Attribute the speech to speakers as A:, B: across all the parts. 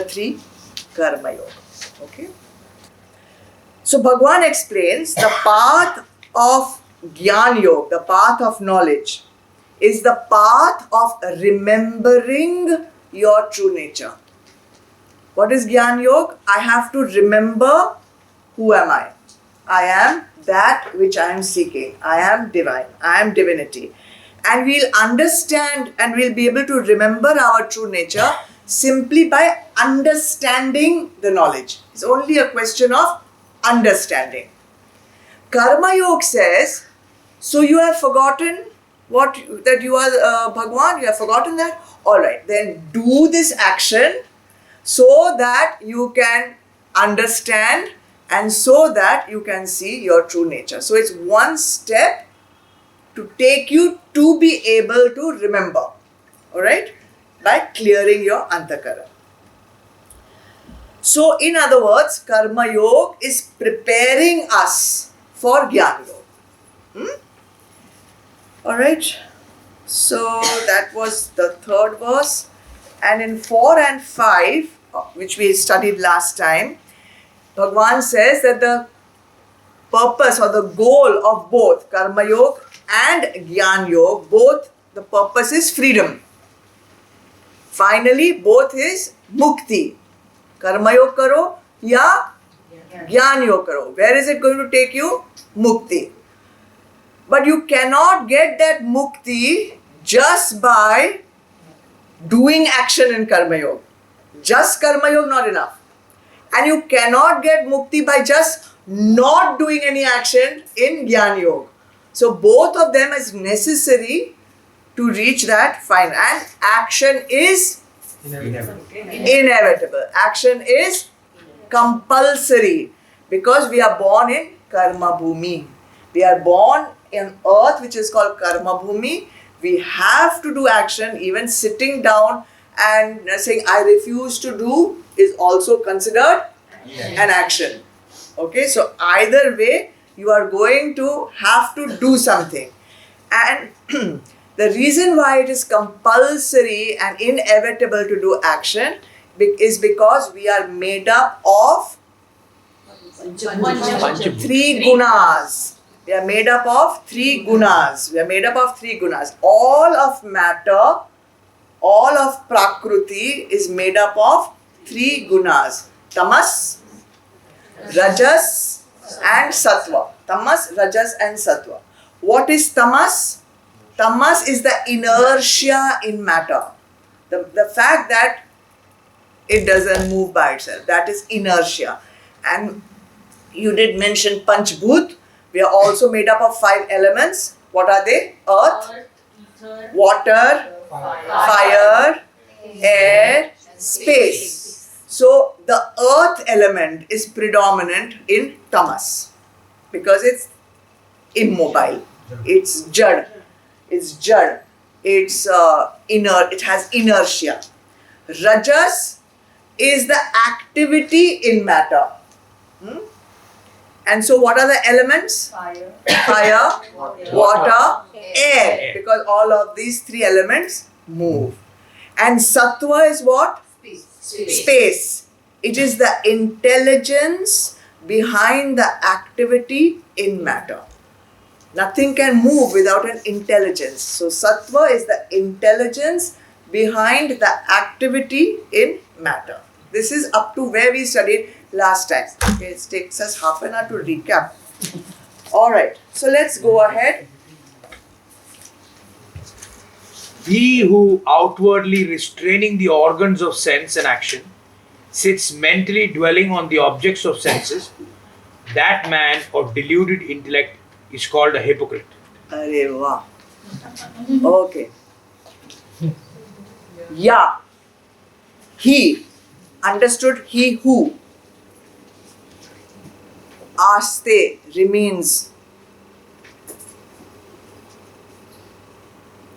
A: 3, Karma Yoga. Okay. So Bhagwan explains the path of Gyan Yoga, the path of knowledge, is the path of remembering your true nature. What is Gyan Yoga? I have to remember who am I. I am that which I am seeking. I am divine. I am divinity. And we'll understand and we'll be able to remember our true nature simply by understanding the knowledge. It's only a question of understanding. Karma Yoga says, so you have forgotten that you are Bhagwan, you have forgotten that? Alright, then do this action so that you can understand and so that you can see your true nature. So it's one step to take you to be able to remember, alright, by clearing your antakara. So in other words, Karma Yoga is preparing us for Gyan Yoga. Alright, so that was the third verse. And in 4 and 5, which we studied last time, Bhagwan says that the purpose or the goal of both Karma Yoga and Gyan Yoga, both the purpose is freedom. Finally, both is mukti. Karma Yoga karo ya Gyan Yoga karo. Where is it going to take you? Mukti. But you cannot get that mukti just by doing action in Karma Yoga. Just Karma Yoga not enough. And you cannot get mukti by just not doing any action in Gyan Yoga. So both of them is necessary to reach that final. And action is inevitable. Action is compulsory because we are born in Karma Bhumi. We are born in earth which is called Karma Bhumi. We have to do action. Even sitting down and saying I refuse to do is also considered an action. Okay, so either way you are going to have to do something. And the reason why it is compulsory and inevitable to do action is because we are made up of 3 gunas. We are made up of 3 gunas. We are made up of 3 gunas. All of matter, all of Prakruti is made up of 3 gunas. Tamas, Rajas and Sattva. Tamas, Rajas and Sattva. What is Tamas? Tamas is the inertia in matter. The fact that it doesn't move by itself. That is inertia. And you did mention Panchbhut. We are also made up of 5 elements. What are they? Earth, water, fire, air, space. So the earth element is predominant in Tamas because it's immobile. It's jad. It's jad. It's inert. It has inertia. Rajas is the activity in matter. And so what are the elements? Fire, water, air. Because all of these 3 elements move. And Sattva is what? Space. It is the intelligence behind the activity in matter. Nothing can move without an intelligence. So Sattva is the intelligence behind the activity in matter. This is up to where we studied last time. Okay, it takes us half an hour to recap. Alright, so let's go ahead.
B: He who outwardly restraining the organs of sense and action sits mentally dwelling on the objects of senses, that man of deluded intellect is called a hypocrite.
A: Arey wah. Okay. Yeah. He. Understood? He who. Aste remains.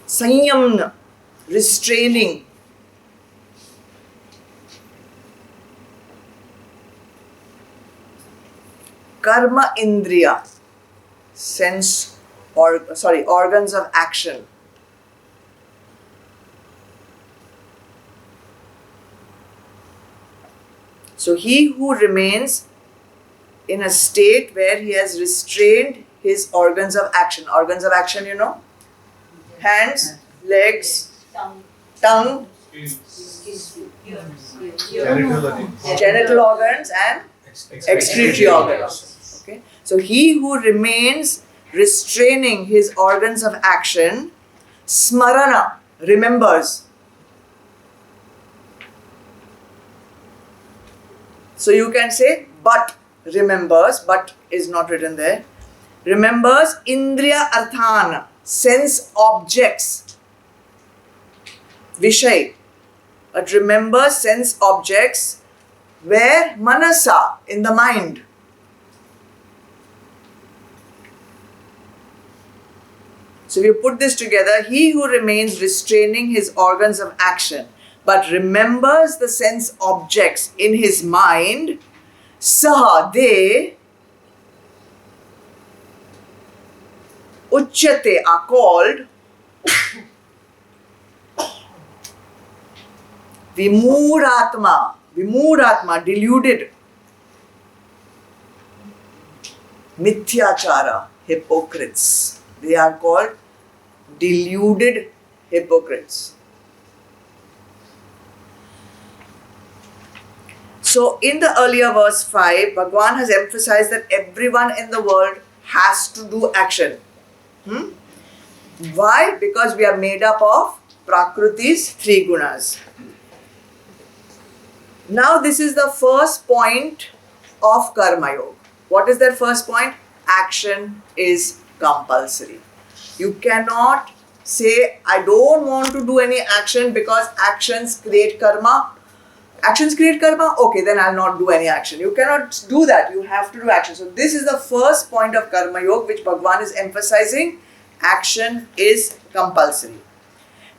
A: Sanyamna. Restraining. Karma indriya. Sense organs of action. So he who remains in a state where he has restrained his organs of action. Organs of action, you know? Hands, legs, tongue, genital organs and excretory organs. Okay? So he who remains restraining his organs of action, smarana, remembers. So you can say but remembers, but is not written there. Remembers indriya arthan, sense objects. Vishay. But remembers sense objects where manasa, in the mind. So if you put this together, he who remains restraining his organs of action but remembers the sense objects in his mind, saha, they, uchyate, are called Vimuratma, deluded, mithyachara, hypocrites. They are called deluded hypocrites. So in the earlier verse 5, Bhagwan has emphasized that everyone in the world has to do action. Why? Because we are made up of Prakriti's 3 gunas. Now this is the first point of Karma Yoga. What is that first point? Action is compulsory. You cannot say, I don't want to do any action because actions create karma. Actions create karma? Okay, then I'll not do any action. You cannot do that. You have to do action. So this is the first point of Karma Yoga which Bhagwan is emphasizing. Action is compulsory.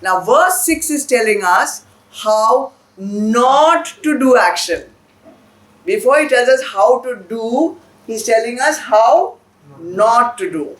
A: Now verse 6 is telling us how not to do action. Before he tells us how to do, he's telling us how not to do.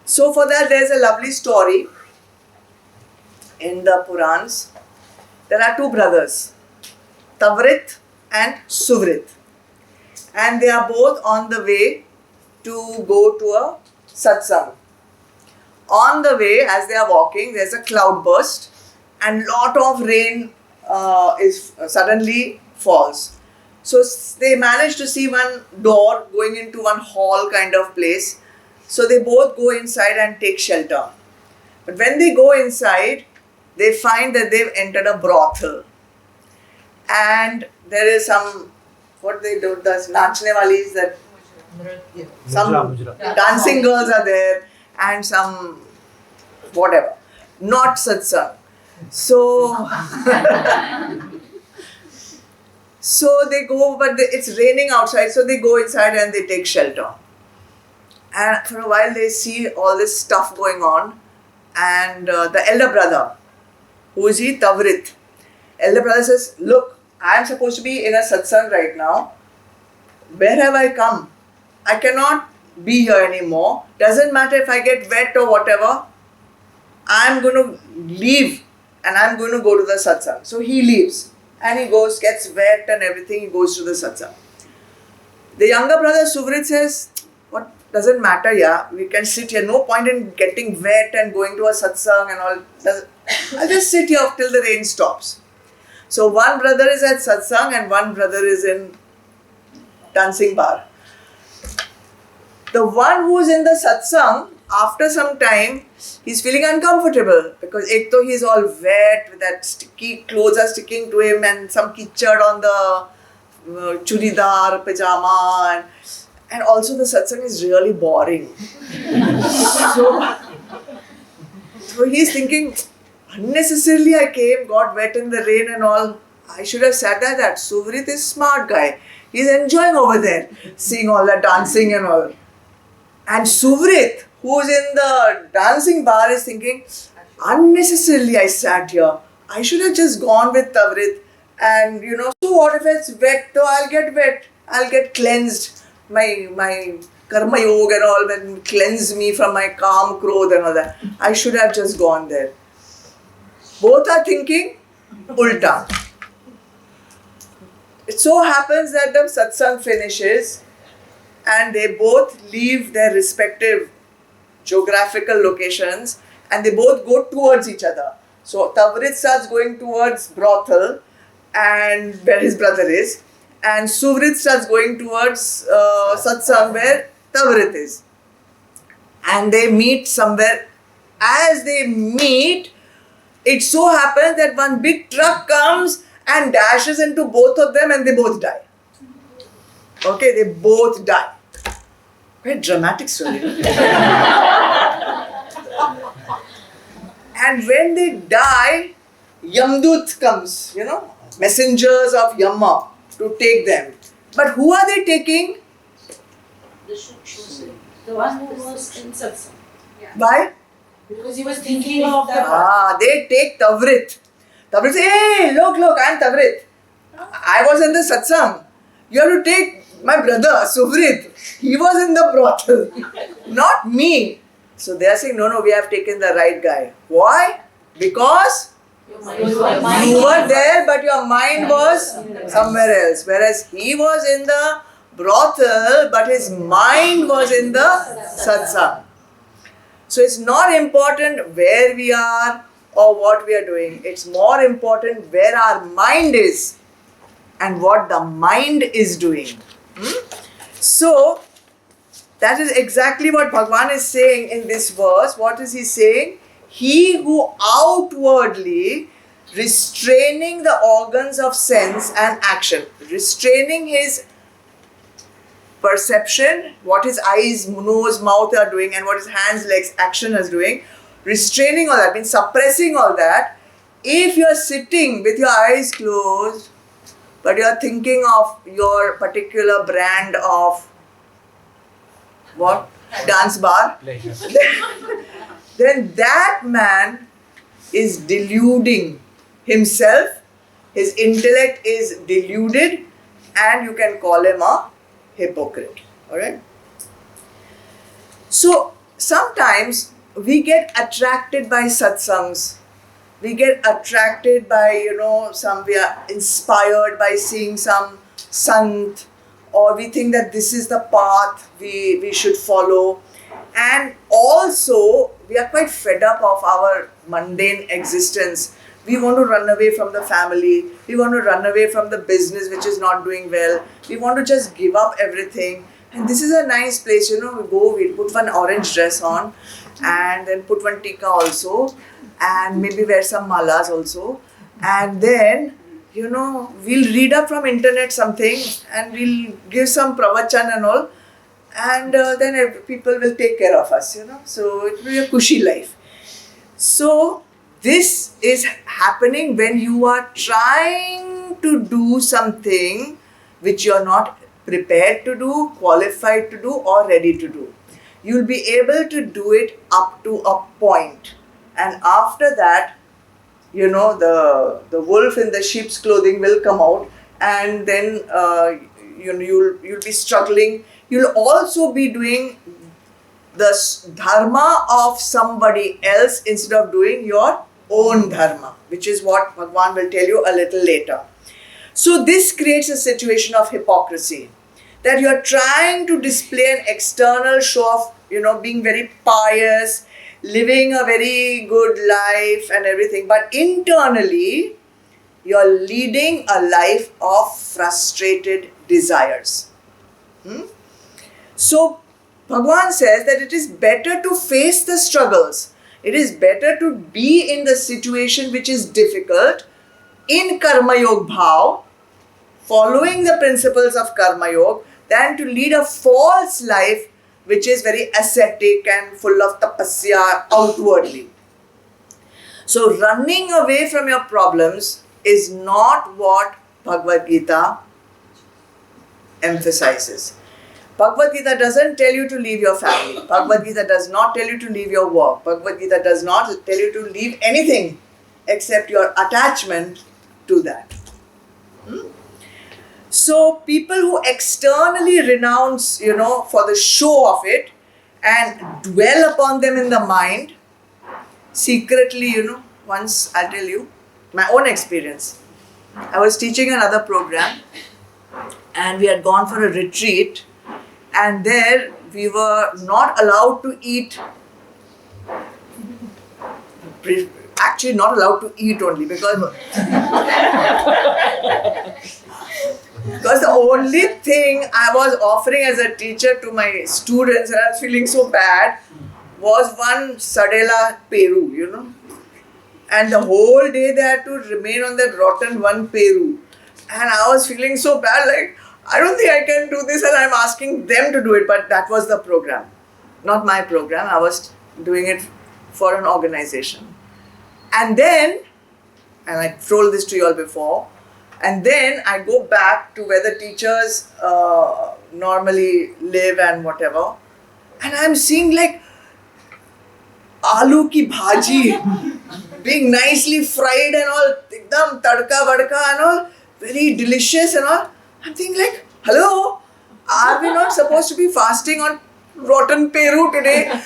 A: So for that there is a lovely story in the Purans. There are 2 brothers, Tavrit and Suvrit, and they are both on the way to go to a satsang. On the way, as they are walking, there's a cloud burst and lot of rain suddenly falls. So they manage to see one door going into one hall kind of place. So they both go inside and take shelter. But when they go inside, they find that they've entered a brothel. And there is some, what they do, the nachne walis, that some dancing girls are there and some whatever, not satsang. So, so they go, but it's raining outside, so they go inside and they take shelter. And for a while they see all this stuff going on, and the elder brother, who is he? Tavrit. Elder brother says, look, I am supposed to be in a satsang right now. Where have I come? I cannot be here anymore. Doesn't matter if I get wet or whatever. I am going to leave and I am going to go to the satsang. So he leaves and he goes, gets wet and everything. He goes to the satsang. The younger brother Suvrit says, what, doesn't matter, yeah. We can sit here. No point in getting wet and going to a satsang and all. I'll just sit here till the rain stops. So one brother is at satsang and one brother is in dancing bar. The one who is in the satsang, after some time, he's feeling uncomfortable because ek to he's all wet, with that sticky clothes are sticking to him and some kichad on the churidar, pajama, and also the satsang is really boring. So he's thinking, unnecessarily I came, got wet in the rain and all. I should have sat there. That Suvrit is smart guy. He's enjoying over there, seeing all that dancing and all. And Suvrit, who's in the dancing bar, is thinking, unnecessarily I sat here. I should have just gone with Tavrit. And so what if it's wet? So I'll get wet. I'll get cleansed. My karma yoga and all will cleanse me from my calm krodh and all that. I should have just gone there. Both are thinking ulta. it so happens that the satsang finishes and they both leave their respective geographical locations and they both go towards each other. So Tavrit starts going towards brothel and where his brother is, and Suvrit starts going towards satsang where Tavrit is. And they meet somewhere. As they meet, it so happens that one big truck comes and dashes into both of them and they both die. Okay, they both die. Very dramatic story. And when they die, Yamdut comes, messengers of Yama to take them. But who are they taking?
C: The one who was in satsang.
A: Why?
C: Because he was thinking of the
A: They take Tavrit. Tavrit says, hey, look, I am Tavrit. I was in the satsang. You have to take my brother, Suvrit. He was in the brothel, not me. So they are saying, no, we have taken the right guy. Why? Because you were there, but your mind was somewhere else. Whereas he was in the brothel, but his mind was in the satsang. So it's not important where we are or what we are doing. It's more important where our mind is and what the mind is doing. So that is exactly what Bhagavan is saying in this verse. What is he saying? He who outwardly restraining the organs of sense and action, restraining his perception, what his eyes, nose, mouth are doing and what his hands, legs, action is doing, restraining all that, means suppressing all that. If you are sitting with your eyes closed, but you are thinking of your particular brand of what? Dance bar. Then that man is deluding himself, his intellect is deluded, and you can call him a hypocrite. Alright? So sometimes we get attracted by satsangs. We get attracted by, we are inspired by seeing some sant, or we think that this is the path we should follow. And also, we are quite fed up of our mundane existence. We want to run away from the family. We want to run away from the business which is not doing well. We want to just give up everything. And this is a nice place, we put one orange dress on and then put one tika also and maybe wear some malas also. And then, we'll read up from internet something and we'll give some pravachan and all. And then people will take care of us, So it will be a cushy life. So this is happening when you are trying to do something which you are not prepared to do, qualified to do, or ready to do. You will be able to do it up to a point. And after that, the wolf in the sheep's clothing will come out, and then you'll be struggling. You'll also be doing the dharma of somebody else instead of doing your own dharma, which is what Bhagavan will tell you a little later. So this creates a situation of hypocrisy, that you are trying to display an external show of, being very pious, living a very good life and everything, but internally, you are leading a life of frustrated desires. So, Bhagavan says that it is better to face the struggles. It is better to be in the situation which is difficult in Karma Yoga Bhav, following the principles of Karma Yoga, than to lead a false life which is very ascetic and full of tapasya outwardly. So, running away from your problems is not what Bhagavad Gita emphasizes. Bhagavad Gita doesn't tell you to leave your family. Bhagavad Gita does not tell you to leave your work. Bhagavad Gita does not tell you to leave anything except your attachment to that. So people who externally renounce, for the show of it and dwell upon them in the mind, secretly, once I'll tell you my own experience. I was teaching another program and we had gone for a retreat, and there we were not allowed to eat. Actually, not allowed to eat only because the only thing I was offering as a teacher to my students, and I was feeling so bad, was one Sadela Peru, you know. And the whole day they had to remain on that rotten one Peru. And I was feeling so bad, like, I don't think I can do this, and I'm asking them to do it. But that was the program, not my program. I was doing it for an organization. And then, and I told this to you all before, and then I go back to where the teachers normally live and whatever, and I'm seeing like aloo ki bhaji being nicely fried and all, ekdam tadka vadka and all, very delicious and all. I'm thinking like, hello, are we not supposed to be fasting on rotten Peru today?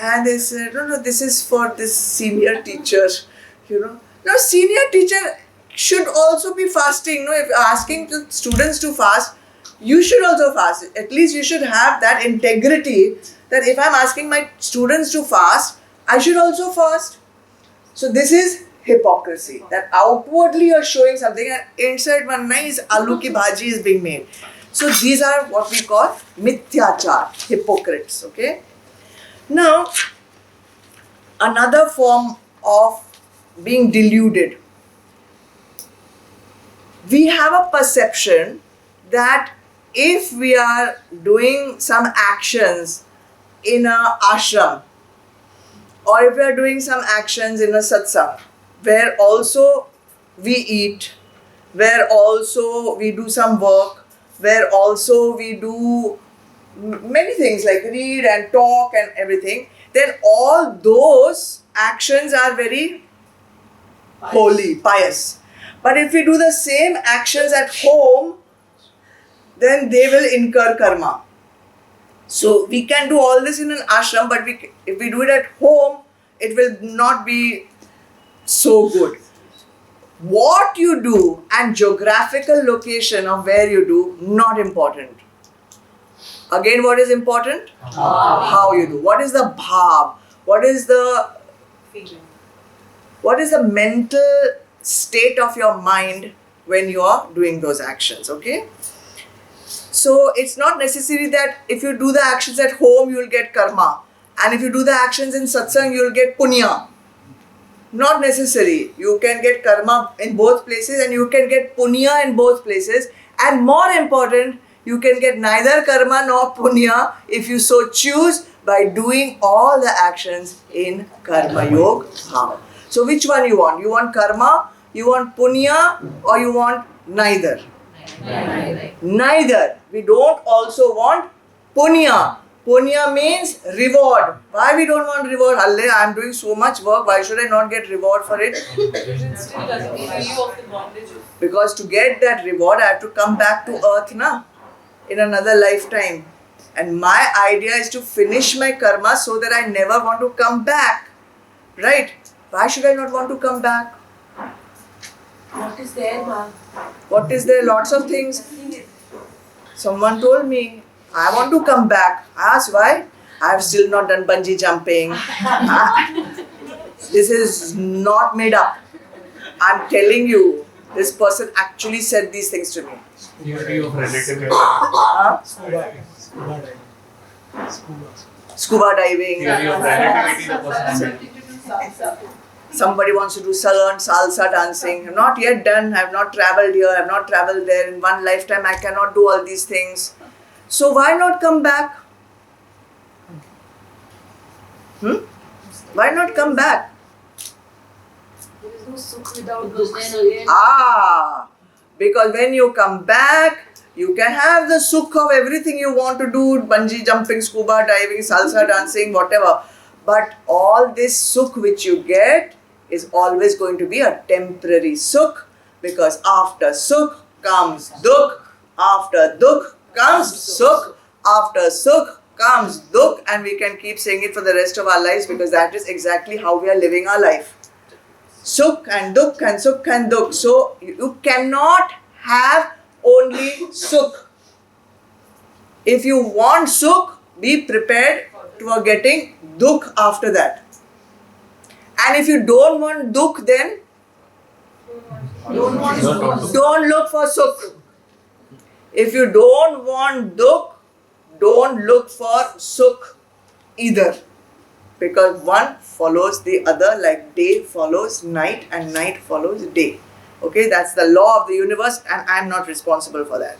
A: And they said, no, this is for this senior teacher, you know. Now, senior teacher should also be fasting. No, if you're asking the students to fast, you should also fast. At least you should have that integrity that if I'm asking my students to fast, I should also fast. So this is hypocrisy. That outwardly you're showing something and inside one nice aloo ki bhaji is being made. So these are what we call mithyachar, hypocrites. Okay. Now, another form of being deluded. We have a perception that if we are doing some actions in a ashram, or if we are doing some actions in a satsang, where also we eat, where also we do some work, where also we do many things like read and talk and everything, then all those actions are very holy, pious. But if we do the same actions at home, then they will incur karma. So we can do all this in an ashram, but if we do it at home, it will not be so good. What you do and geographical location of where you do, not important. Again, what is important? How you do. What is the bhav? What is the mental state of your mind when you are doing those actions, okay? So it's not necessary that if you do the actions at home, you will get karma. And if you do the actions in satsang, you will get punya. Not necessary. You can get karma in both places and you can get punya in both places. And more important, you can get neither karma nor punya if you so choose by doing all the actions in karma yoga bhava. So which one you want? You want karma, you want punya, or you want neither? Neither. We don't also want punya. Punya means reward. Why we don't want reward? Halle, I am doing so much work. Why should I not get reward for it?
C: It still doesn't free you of the bondage.
A: Because to get that reward, I have to come back to earth, na, in another lifetime. And my idea is to finish my karma so that I never want to come back. Right? Why should I not want to come back?
C: What is there, ma?
A: What is there? Lots of things. Someone told me, I want to come back. I asked why? I have still not done bungee jumping. This is not made up. I'm telling you, this person actually said these things to me.
B: Theory of relativity.
A: Huh? Scuba diving.
B: Theory of relativity, the person.
A: Somebody wants to do salsa dancing. I'm not yet done. I have not traveled here. I have not traveled there. In one lifetime, I cannot do all these things. So why not come back? Why not come back?
C: There is no sukh without dukh.
A: Because when you come back, you can have the sukh of everything you want to do, bungee jumping, scuba diving, salsa dancing, whatever. But all this sukh which you get is always going to be a temporary sukh, because after sukh comes dukh, after dukh comes sukh, after sukh comes dukh, and we can keep saying it for the rest of our lives because that is exactly how we are living our life. Sukh and dukh and sukh and dukh. So you cannot have only sukh. If you want sukh, be prepared to getting dukh after that. And if you don't want dukh, then don't look for sukh. If you don't want dukh, don't look for sukh either. Because one follows the other, like day follows night and night follows day. Okay, that's the law of the universe, and I'm not responsible for that.